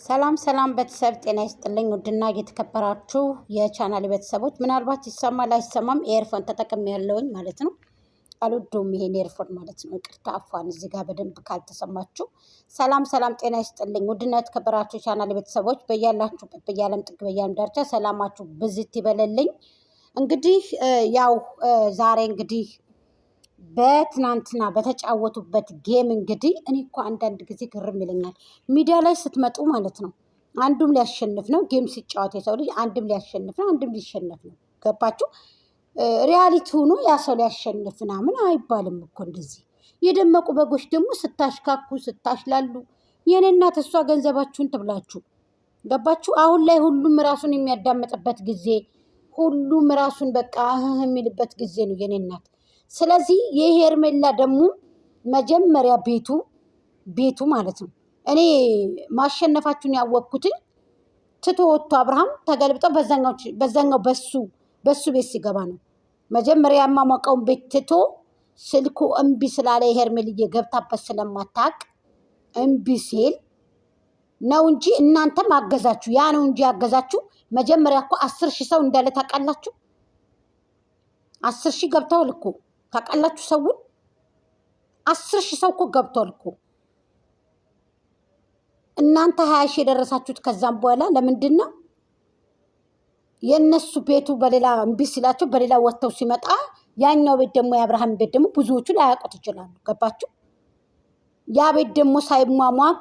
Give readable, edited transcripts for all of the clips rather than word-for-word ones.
ሰላም ሰላም ቤተሰብ ጤና ይስጥልኝ። ውድና እየተከበራችሁ የቻናል ቤተሰቦች ምናልባት ይሰማል አይሰማም ኤርፎን ተጠቅሜ ያለውኝ ማለት ነው። አልወደውም ይሄን ኤርፎን ማለት ነው። ይቅርታ አፏን እዚህ ጋር በደንብ ካልተሰማችሁ። ሰላም ሰላም ጤና ይስጥልኝ። ውድና የተከበራችሁ ቻናል ቤተሰቦች በያላችሁበት በየዓለም ጥግ በየዓለም ዳርቻ ሰላማችሁ ብዝት ይበለልኝ። እንግዲህ ያው ዛሬ እንግዲህ በትናንትና በተጫወቱበት ጌም እንግዲህ እኔ እኮ አንዳንድ ጊዜ ግርም ይለኛል። ሚዲያ ላይ ስትመጡ ማለት ነው አንዱም ሊያሸንፍ ነው ጌም ሲጫወት የሰው ልጅ አንድም ሊያሸንፍ ነው አንድም ሊሸነፍ ነው። ገባችሁ? ሪያሊቲ ሆኖ ያ ሰው ሊያሸንፍ ምናምን አይባልም እኮ እንደዚህ። የደመቁ በጎች ደግሞ ስታሽካኩ ስታሽላሉ የኔ እናት እሷ ገንዘባችሁን ትብላችሁ። ገባችሁ? አሁን ላይ ሁሉም ራሱን የሚያዳምጥበት ጊዜ፣ ሁሉም ራሱን በቃ የሚልበት ጊዜ ነው የኔ እናት። ስለዚህ የሄርሜላ ደግሞ መጀመሪያ ቤቱ ማለት ነው። እኔ ማሸነፋችሁን ያወቅኩትኝ ትቶ ወጥቶ አብርሃም ተገልብጠው በዛኛው በሱ ቤት ሲገባ ነው። መጀመሪያ ያማሞቀውን ቤት ትቶ ስልኩ እምቢ ስላለ የሄርሜልዬ ገብታበት ስለማታቅ እምቢ ሲል ነው እንጂ እናንተም አገዛችሁ። ያ ነው እንጂ ያገዛችሁ። መጀመሪያ እኮ 10,000 ሰው እንዳለ ታውቃላችሁ። 10,000 ገብተዋል እኮ ታውቃላችሁ። ሰውን 10,000 ሰው እኮ ገብቷል እኮ። እናንተ 20,000 የደረሳችሁት ከዛም በኋላ ለምንድን ነው? የእነሱ ቤቱ በሌላ እምቢ ሲላቸው በሌላ ወጥተው ሲመጣ ያኛው ቤት ደግሞ የአብርሃም ቤት ደግሞ ብዙዎቹ ላያውቁት ይችላሉ። ገባችሁ? ያ ቤት ደግሞ ሳይሟሟቅ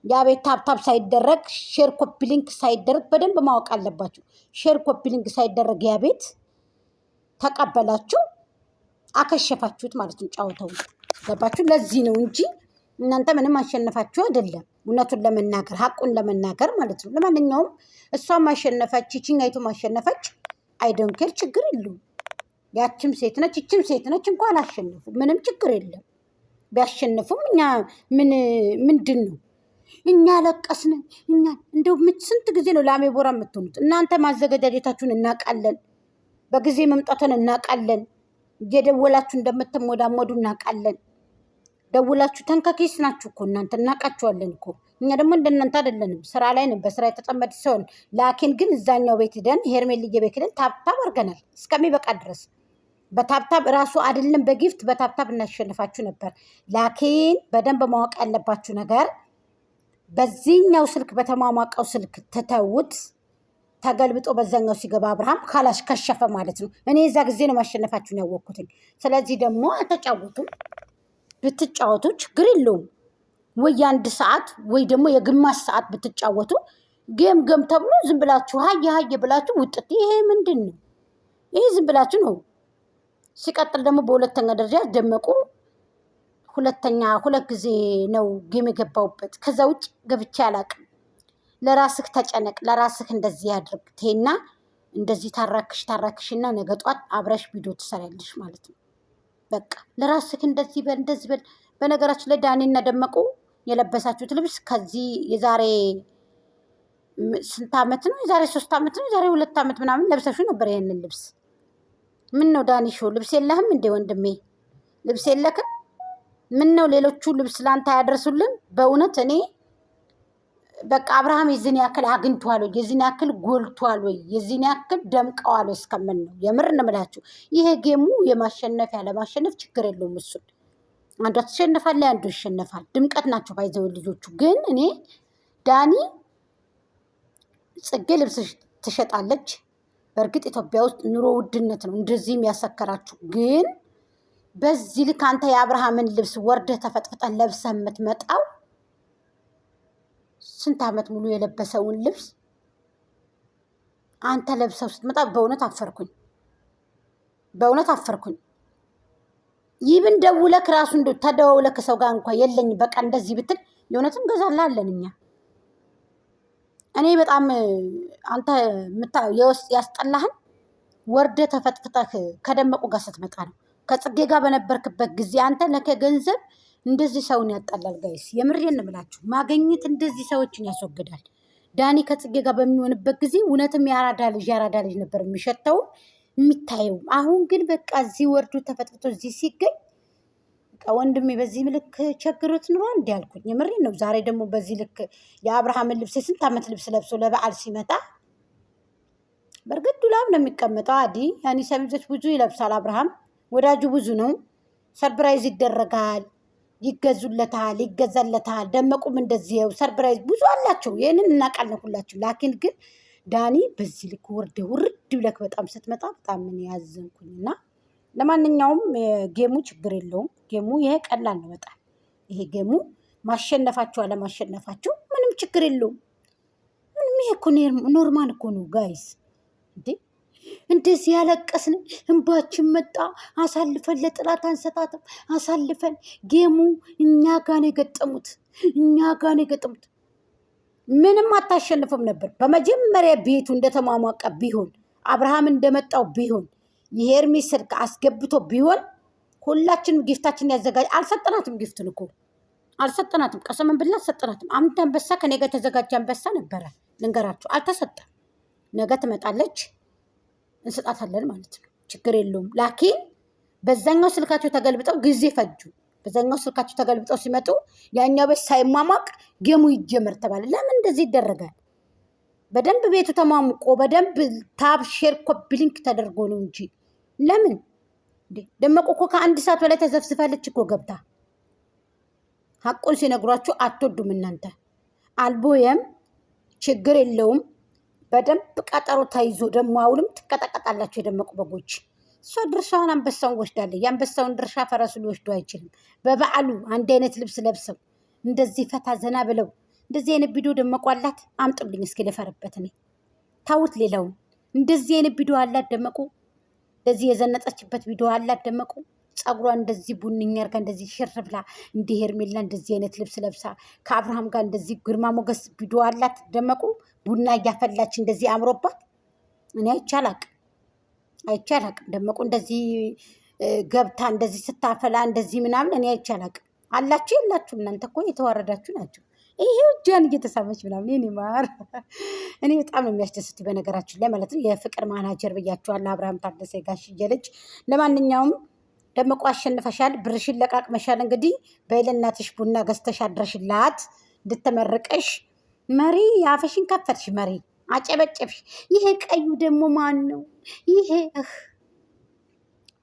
ያ ቤት ታብታብ ሳይደረግ ሼር ኮፒ ሊንክ ሳይደረግ በደንብ ማወቅ አለባችሁ። ሼር ኮፒ ሊንክ ሳይደረግ ያ ቤት ተቀበላችሁ አከሸፋችሁት ማለት ነው ጫወተው። ገባችሁ? ለዚህ ነው እንጂ እናንተ ምንም አሸነፋችሁ አይደለም። እውነቱን ለመናገር ሀቁን ለመናገር ማለት ነው። ለማንኛውም እሷም ማሸነፈች ይችኛይቱ ማሸነፈች አይዶንኬር ችግር የለውም። ያችም ሴት ነች ይችም ሴት ነች። እንኳን አሸነፉ ምንም ችግር የለም። ቢያሸንፉም እኛ ምንድን ነው እኛ ለቀስን። እኛ እንደው ስንት ጊዜ ነው ላሜ ቦራ የምትሆኑት እናንተ? ማዘገጃጀታችሁን እናውቃለን። በጊዜ መምጣቱን እናውቃለን። እየደወላችሁ እንደምትሞዳሞዱ እናውቃለን። ደውላችሁ ተንከኬስ ናችሁ እኮ እናንተ እናውቃችኋለን እኮ። እኛ ደግሞ እንደናንተ አይደለንም፣ ስራ ላይ ነን፣ በስራ የተጠመድ ሲሆን ላኪን ግን እዛኛው ቤት ሄደን ሄርሜልዬ ቤት ሄደን ታብታብ አድርገናል እስከሚበቃ ድረስ። በታብታብ እራሱ አይደለም በጊፍት በታብታብ እናሸንፋችሁ ነበር። ላኪን በደንብ ማወቅ ያለባችሁ ነገር በዚህኛው ስልክ በተሟሟቀው ስልክ ትተውት ተገልብጦ በዛኛው ሲገባ አብርሃም ካላሽ ከሸፈ ማለት ነው። እኔ እዛ ጊዜ ነው ማሸነፋችሁን ያወቅኩትኝ። ስለዚህ ደግሞ አልተጫወቱም። ብትጫወቱ ችግር የለውም። ወይ የአንድ ሰዓት ወይ ደግሞ የግማሽ ሰዓት ብትጫወቱ ገም ተብሎ ዝም ብላችሁ ሀየ ብላችሁ ውጥት። ይሄ ምንድን ነው? ይሄ ዝም ብላችሁ ነው። ሲቀጥል ደግሞ በሁለተኛ ደረጃ ደመቁ ሁለት ጊዜ ነው ጌም የገባውበት። ከዛ ውጭ ገብቼ አላቅም። ለራስህ ተጨነቅ፣ ለራስህ እንደዚህ ያድርግ ቴና እንደዚህ ታራክሽና ነገ ጧት አብረሽ ቪዲዮ ትሰሪያለሽ ማለት ነው። በቃ ለራስህ እንደዚህ በል። በነገራችን ላይ ዳኒና ደመቁ የለበሳችሁት ልብስ ከዚህ የዛሬ ስንት ዓመት ነው? የዛሬ 3 ዓመት ነው? የዛሬ 2 ዓመት ምናምን ለብሰሹ ነበር ይሄንን ልብስ። ምን ነው ዳኒሾ ልብስ የለህም እንዴ ወንድሜ? ልብስ የለክም? ምን ነው ሌሎቹ ልብስ ላንተ ያደርሱልን? በእውነት እኔ በቃ አብርሃም የዚህን ያክል አግኝቷል ወይ? የዚህን ያክል ጎልቷል ወይ? የዚህን ያክል ደምቀዋል ወይ? እስከምን ነው የምር እንምላችሁ። ይሄ ጌሙ የማሸነፍ ያለማሸነፍ ችግር የለውም። እሱን አንዷ ትሸነፋለች፣ አንዱ ይሸነፋል። ድምቀት ናቸው ባይዘው ልጆቹ። ግን እኔ ዳኒ ጽጌ ልብስ ትሸጣለች። በእርግጥ ኢትዮጵያ ውስጥ ኑሮ ውድነት ነው እንደዚህም ያሰከራችሁ። ግን በዚህ ልክ አንተ የአብርሃምን ልብስ ወርደህ ተፈጥፍጠን ለብሰህ የምትመጣው ስንት ዓመት ሙሉ የለበሰውን ልብስ አንተ ለብሰው ስትመጣ በእውነት አፈርኩኝ። ይብን ደውለክ ራሱ እንደ ተደዋውለክ ሰው ጋር እንኳን የለኝ በቃ እንደዚህ ብትል የእውነትም ገዛላለን እኛ። እኔ በጣም አንተ ያስጠላህን ወርደ ተፈጥፍጠህ ከደመቁ ጋር ስትመጣ ነው። ከጽጌ ጋር በነበርክበት ጊዜ አንተ ለከ ገንዘብ እንደዚህ ሰውን ያጣላል። ጋይስ የምሬን ብላችሁ ማገኘት እንደዚህ ሰዎችን ያስወግዳል። ዳኒ ከጽጌ ጋር በሚሆንበት ጊዜ እውነትም ያራዳ ልጅ ነበር የሚሸተው የሚታየው። አሁን ግን በቃ እዚህ ወርዱ ተፈጥፍቶ እዚህ ሲገኝ ወንድሜ በዚህ ልክ ቸግሮት ኑሮ እንዲ ያልኩኝ የምሬን ነው። ዛሬ ደግሞ በዚህ ልክ የአብርሃምን ልብስ የስንት ዓመት ልብስ ለብሶ ለበዓል ሲመጣ በእርግጥ ዱላም ነው የሚቀመጠው። አዲ ያኒ ሰሚዞች ብዙ ይለብሳል አብርሃም ወዳጁ ብዙ ነው። ሰርፕራይዝ ይደረጋል፣ ይገዙለታል፣ ይገዛለታል። ደመቁም እንደዚህው ሰርፕራይዝ ብዙ አላቸው። ይህንን እናውቃለን ሁላችሁ። ላኪን ግን ዳኒ በዚህ ልክ ውርድ ብለክ በጣም ስትመጣ በጣም ምን ያዘንኩኝና ለማንኛውም ጌሙ ችግር የለውም። ጌሙ ይሄ ቀላል ነው በጣም ይሄ ጌሙ ማሸነፋቸው አለማሸነፋቸው ምንም ችግር የለውም። ምንም ይሄ እኮ ኖርማል እኮ ነው ጋይስ። እንዴ እንደዚህ ያለቀስን እንባችን መጣ። አሳልፈን ለጥላት አንሰጣትም። አሳልፈን ጌሙ እኛ ጋር ነው የገጠሙት፣ እኛ ጋር ነው የገጠሙት። ምንም አታሸንፍም ነበር። በመጀመሪያ ቤቱ እንደተሟሟቀ ቢሆን አብርሃም እንደመጣው ቢሆን የሄርሜ ስልክ አስገብቶ ቢሆን ሁላችንም ጊፍታችን ያዘጋጅ። አልሰጠናትም፣ ጊፍትን እኮ አልሰጠናትም። ቀሰምን ብላ አልሰጠናትም። አንድ አንበሳ ከኔ ጋር የተዘጋጀ አንበሳ ነበረ ልንገራችሁ፣ አልተሰጠም። ነገ ትመጣለች እንሰጣታለን ማለት ነው። ችግር የለውም። ላኪን በዛኛው ስልካቸው ተገልብጠው ጊዜ ፈጁ። በዛኛው ስልካቸው ተገልብጠው ሲመጡ ያኛው ቤት ሳይሟሟቅ ጌሙ ይጀመር ተባለ። ለምን እንደዚህ ይደረጋል? በደንብ ቤቱ ተሟሙቆ በደንብ ታብ ሼር ኮፒ ሊንክ ተደርጎ ነው እንጂ ለምን ደመቁ እኮ ከአንድ ሰዓት በላይ ተዘፍዝፋለች እኮ ገብታ። ሀቁን ሲነግሯችሁ አትወዱም እናንተ። አልቦየም ችግር የለውም። በደንብ ቀጠሮ ተይዞ ደግሞ አሁንም ትቀጠቀጣላችሁ የደመቁ በጎች። እሷ ድርሻውን አንበሳውን ወስዳለች። የአንበሳውን ድርሻ ፈረሱ ሊወስዱ አይችልም። በበዓሉ አንድ አይነት ልብስ ለብሰው እንደዚህ ፈታ ዘና ብለው እንደዚህ አይነት ቪዲዮ ደመቁ አላት። አምጡልኝ እስኪ ልፈርበት እኔ። ታውት ሌላውን እንደዚህ አይነት ቪዲዮ አላት ደመቁ። እንደዚህ የዘነጠችበት ቪዲዮ አላት ደመቁ። ጸጉሯ እንደዚህ ቡንኛ አርጋ እንደዚህ ሽር ብላ እንደ ሄርሜላ እንደዚህ አይነት ልብስ ለብሳ ከአብርሃም ጋር እንደዚህ ግርማ ሞገስ ቪዲዮ አላት ደመቁ። ቡና እያፈላች እንደዚህ አምሮባት እኔ አይቻላቅ ደመቁ እንደዚህ ገብታ እንደዚህ ስታፈላ እንደዚህ ምናምን እኔ አይቻላቅ። አላችሁ የላችሁ እናንተ እኮ የተዋረዳችሁ ናቸው። ይሄ እጇን እየተሳመች ምናምን እኔ ማር እኔ በጣም ነው የሚያስደስት በነገራችን ላይ ማለት ነው። የፍቅር ማናጀር ብያችኋለሁ አብርሃም ታደሰ ጋሽዬ ልጅ። ለማንኛውም ደመቁ አሸንፈሻል፣ ብርሽን ለቃቅመሻል። እንግዲህ በይለናትሽ ቡና ገዝተሽ አድረሽላት እንድትመርቀሽ መሪ አፍሽን ከፈትሽ፣ መሪ አጨበጨብሽ። ይሄ ቀዩ ደግሞ ማን ነው? ይሄ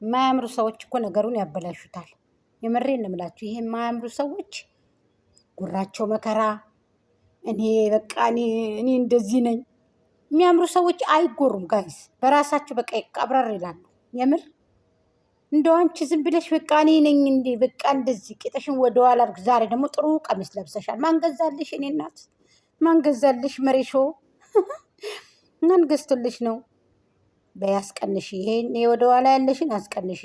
የማያምሩ ሰዎች እኮ ነገሩን ያበላሹታል። የምሬን ነው የምላችሁ። ይሄ የማያምሩ ሰዎች ጉራቸው መከራ። እኔ በቃ እኔ እንደዚህ ነኝ። የሚያምሩ ሰዎች አይጎሩም ጋይስ፣ በራሳቸው በቃ ይቀብራር ይላሉ። የምር እንደው አንቺ ዝም ብለሽ በቃ እኔ ነኝ እንዴ በቃ እንደዚህ ቂጥሽን ወደኋላ አድርግ። ዛሬ ደግሞ ጥሩ ቀሚስ ለብሰሻል። ማን ገዛልሽ? እኔ እናት ማን ገዛልሽ? መሬሾ ማን ገዝቶልሽ ነው? በያስቀንሽ፣ ይሄን ወደኋላ ያለሽን አስቀንሽ።